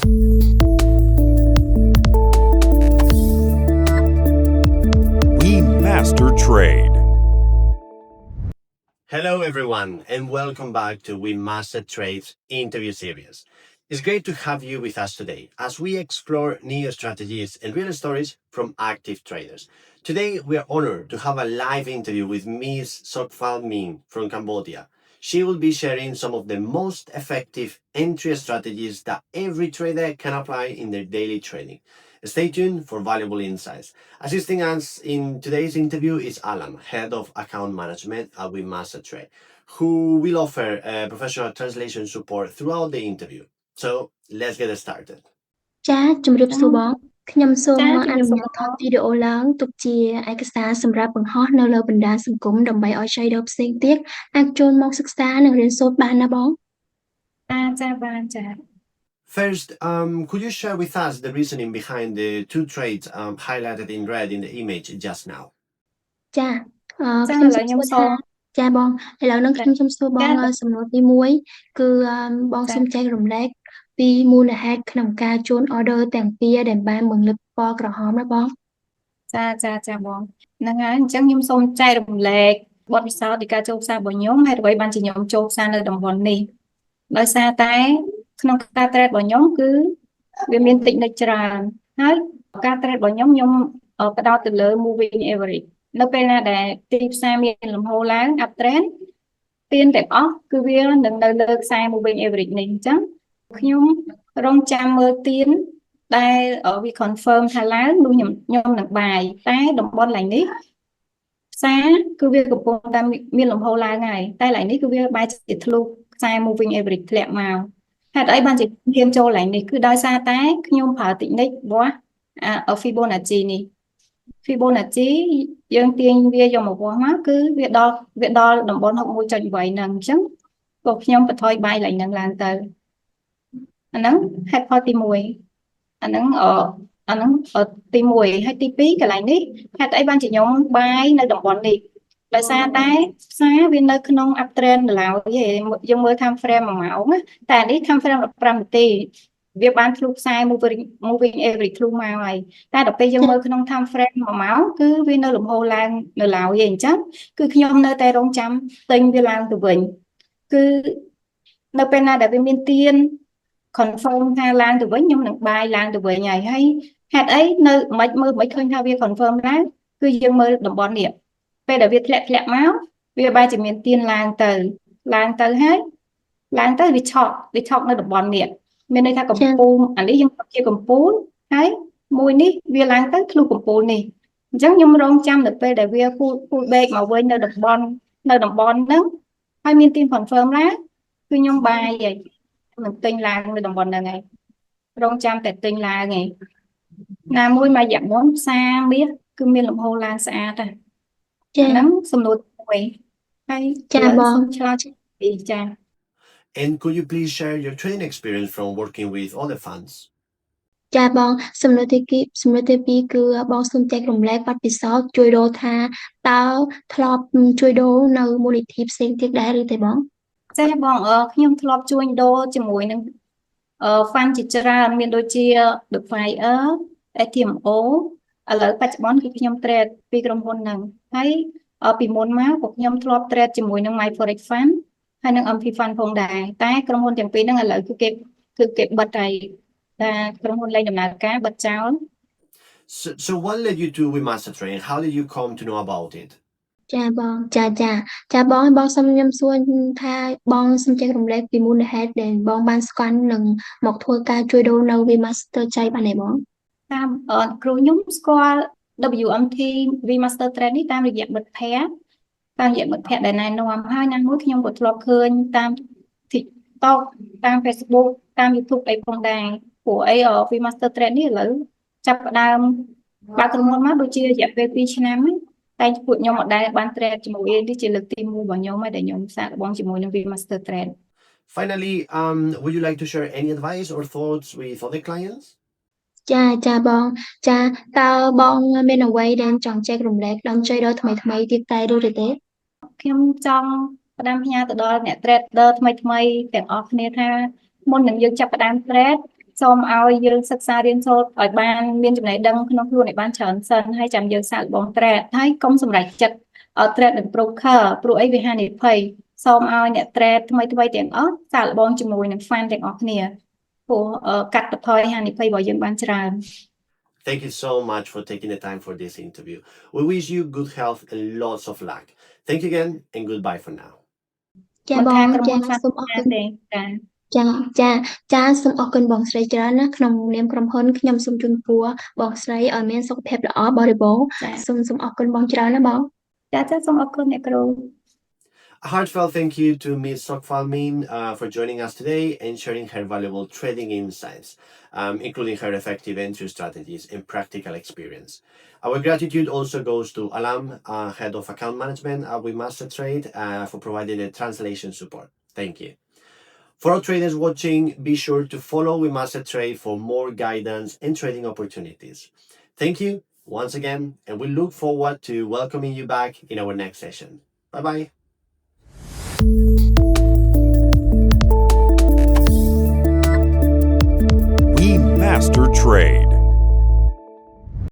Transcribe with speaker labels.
Speaker 1: We Master Trade.
Speaker 2: Hello, everyone, and welcome back to We Master Trade's interview series. It's great to have you with us today as we explore new strategies and real stories from active traders. Today, we are honored to have a live interview with Ms. Sokphal Min from Cambodia. She will be sharing some of the most effective entry strategies that every trader can apply in their daily trading. Stay tuned for valuable insights. Assisting us in today's interview is Alam, Head of Account Management at WeMaster Trade, who will offer professional translation support throughout the interview. So let's get started.
Speaker 3: ចា៎ជំរាបសួរបងខ្ញុំសូម
Speaker 4: ចា៎
Speaker 3: អនុញ្ញាតថតវីដេអូឡើងទុកជាឯកសារសម្រាប់បង្ហោះនៅលើបណ្ដាញសង្គមដើម្បីឲ្យ shader ផ្សេងទៀតអាចចូលមកសិក្សានិងរៀនសូត្របានណាបង
Speaker 4: ចាបានចា
Speaker 2: First, could you share with us the reasoning behind the two trades highlighted in red in the image just now?
Speaker 3: ចា៎
Speaker 4: ចា
Speaker 3: ខ្ញុំ
Speaker 4: ឥឡូវខ្ញុំសូម
Speaker 3: ចា៎បងឥឡូវនេះខ្ញុំសូមសួរបង
Speaker 4: ចា៎
Speaker 3: សំណួរទី1គឺបង
Speaker 4: ចា៎
Speaker 3: សូមចែករំលែកពីមូលហេតុក្នុងការជូន order ទាំងពីរដែលបានបង្លឹកពណ៌ក្រហមណាបង
Speaker 4: ចាបងហ្នឹងហើយអញ្ចឹងខ្ញុំសូមចែករំលែកបទពិសោធន៍នៃការចូលផ្សាររបស់ខ្ញុំហេតុអ្វីបានជាខ្ញុំចូលផ្សារនៅតំបន់នេះដោយសារតែក្នុងការ trade របស់ខ្ញុំគឺវាមាន technique ច្រើនហើយការ trade របស់ខ្ញុំផ្ដោតទៅលើ moving average នៅពេលណាដែលទីផ្សារមានលំហូរឡើង uptrend ទានទាំងអស់គឺវានឹងនៅលើខ្សែ moving average នេះអញ្ចឹងខ្ញុំរងចាំមើលទានដែលវា confirm ថាឡើងនោះខ្ញុំនឹងបាយតែតំបន់ឡើងនេះផ្សារគឺវាកំពុងតែមានលំហូរឡើងហើយតែឡើងនេះគឺវាបែរជាធ្លុះខ្សែ moving average ធ្លាក់មកហេតុអីបានជាហ៊ានចូលឡើងនេះគឺដោយសារតែខ្ញុំប្រើ technique របស់ Fibonacci នេះ Fibonacci យើងទាញវាយកមកវាស់មកគឺវាដល់តំបន់ 61.8 ហ្នឹងអញ្ចឹងក៏ខ្ញុំបន្ថយបាយឡើងហ្នឹងឡើងទៅអាហ្នឹងហេតុផលទី1អាហ្នឹងទី1ហើយទី2កន្លែងនេះហេតុអីបានជាខ្ញុំបាយនៅតំបន់នេះដោយសារតែផ្សារវានៅក្នុង uptrend នៅឡើយទេយើងមើល time frame 1ម៉ោងណាតែនេះ time frame 15នាទីវាបានធ្លុះខ្សែ moving average ធ្លុះមកហើយតែដល់ពេលយើងមើលក្នុង time frame 1ម៉ោងគឺវានៅលំហូរឡើងនៅឡើយទេអញ្ចឹងគឺខ្ញុំនៅតែរងចាំទិញវាឡើងទៅវិញគឺនៅពេលណាដែលវាមានទាន confirm ថាឡើងទៅវិញខ្ញុំនឹងបាយឡើងទៅវិញហើយហេតុអីនៅមិនឃើញថាវា confirm ឡើងគឺយើងមើលតំបន់នេះពេលដែលវាធ្លាក់មកវាបែរជាមានទានឡើងទៅហើយឡើងទៅវាឆក់នៅតំបន់នេះមានន័យថាកំពូលអានេះយើងជាកំពូលហើយមួយនេះវាឡើងទៅធ្លុះកំពូលនេះអញ្ចឹងខ្ញុំរងចាំដល់ពេលដែលវា full back មកវិញនៅតំបន់ហ្នឹងហើយមានទាន confirm ឡើងគឺខ្ញុំបាយហើយមិនទិញឡើងនៅតំបន់ហ្នឹងហើយរងចាំតែទិញឡើងឯងណាមួយរយៈមុនផ្សារមាសគឺមានលំហូរឡើងស្អាតហ្នឹងហ្នឹងសំណួរមួយហើយចាបងឆ្លើយពីចា
Speaker 2: And could you please share your trading experience from working with other funds?
Speaker 3: ចាបងសំណួរទី2គឺបងសូមចែករំលែកបទពិសោធន៍ជួយដូរថាតើធ្លាប់ជួយដូរនៅមូលនិធិផ្សេងទៀតដែរឬទេបង
Speaker 4: ចាបងខ្ញុំធ្លាប់ជួញដូរជាមួយនឹងfund ជាច្រើនមានដូចជា The Fire ATMO ឥឡូវបច្ចុប្បន្នគឺខ្ញុំ trade ពីក្រុមហ៊ុនហ្នឹងហើយពីមុនមកពួកខ្ញុំធ្លាប់ trade ជាមួយនឹង My Forex Fund ហើយនឹង MP Fund ផងដែរតែក្រុមហ៊ុនទាំងពីរហ្នឹងឥឡូវគឺគេបិទហើយតែក្រុមហ៊ុនលែងដំណើរការបិទចោល
Speaker 2: So what led you to WeMaster Trade? How did you come to know about it?
Speaker 3: ចាបងចាបងសូមខ្ញុំសួរថាបងសូមចែករំលែកពីមូលហេតុដែលបងបានស្គាល់នឹងមកធ្វើការជួយដូរនៅ WeMaster ចៃបានទេបង
Speaker 4: តាមគ្រូខ្ញុំស្គាល់ WMT WeMaster Trade នេះតាមរយៈមិត្តភ័ក្តិដែលណែនាំហើយណាមួយខ្ញុំក៏ធ្លាប់ឃើញតាម TikTok តាម Facebook តាម YouTube អីផងដែរព្រោះអីWeMaster Trade នេះឥឡូវចាប់ផ្ដើមបើក្រុមហ៊ុនមកដូចជារយៈពេល2ឆ្នាំហ្នឹងតែពួកខ្ញុំអត់ដែលបាន trade ជាមួយនេះជាលើកទី1របស់ខ្ញុំហើយដែលខ្ញុំសាកល្បងជាមួយនឹង WeMaster Trade.
Speaker 2: Finally, would you like to share any advice or thoughts with other clients?
Speaker 3: ចាបងចាតើបងមានអ្វីដែលចង់ចែករំលែកដល់ trader ថ្មីទៀតដែរឬទេ
Speaker 4: ខ្ញុំចង់ផ្ដាំផ្ញើទៅដល់អ្នក trader ថ្មីទាំងអស់គ្នាថាមុននឹងយើងចាប់ផ្ដើម trade សូមឲ្យយើងសិក្សារៀនសូត្រឲ្យបានមានចំណេះដឹងក្នុងខ្លួនឲ្យបានច្រើនសិនហើយចាំយើងសាកល្បង trade ហើយកុំសម្រេចចិត្ត trade នឹង broker ព្រោះអីវាហានិភ័យសូមឲ្យអ្នក trade ថ្មីទាំងអស់សាកល្បងជាមួយនឹង fan ទាំងអស់គ្នាព្រោះកាត់បន្ថយហានិភ័យរបស់យើងបានច្រើន
Speaker 2: Thank you so much for taking the time for this interview. We wish you good health and lots of luck. Thank you again and goodbye for now.
Speaker 3: ចាបងចាសូមអរគុណ
Speaker 4: ទេចា
Speaker 3: ចាសូមអរគុណបងស្រីច្រើនណាក្នុងនាមក្រុមហ៊ុនខ្ញុំសូមជូនពរបងស្រីឲ្យមានសុខភាពល្អបរិបូរណ៍សូមអរគុណបងច្រើនណាបង
Speaker 4: ចាសូមអរគុណអ្នកគ្រូ
Speaker 2: A heartfelt thank you to Ms. Sokfal Min for joining us today and sharing her valuable trading insights, including her effective entry strategies and practical experience. Our gratitude also goes to Alam, Head of Account Management with Master Trade, for providing the translation support. Thank you. For all traders watching, be sure to follow with Master Trade for more guidance and trading opportunities. Thank you once again, and we look forward to welcoming you back in our next session. Bye-bye.
Speaker 1: We master trade.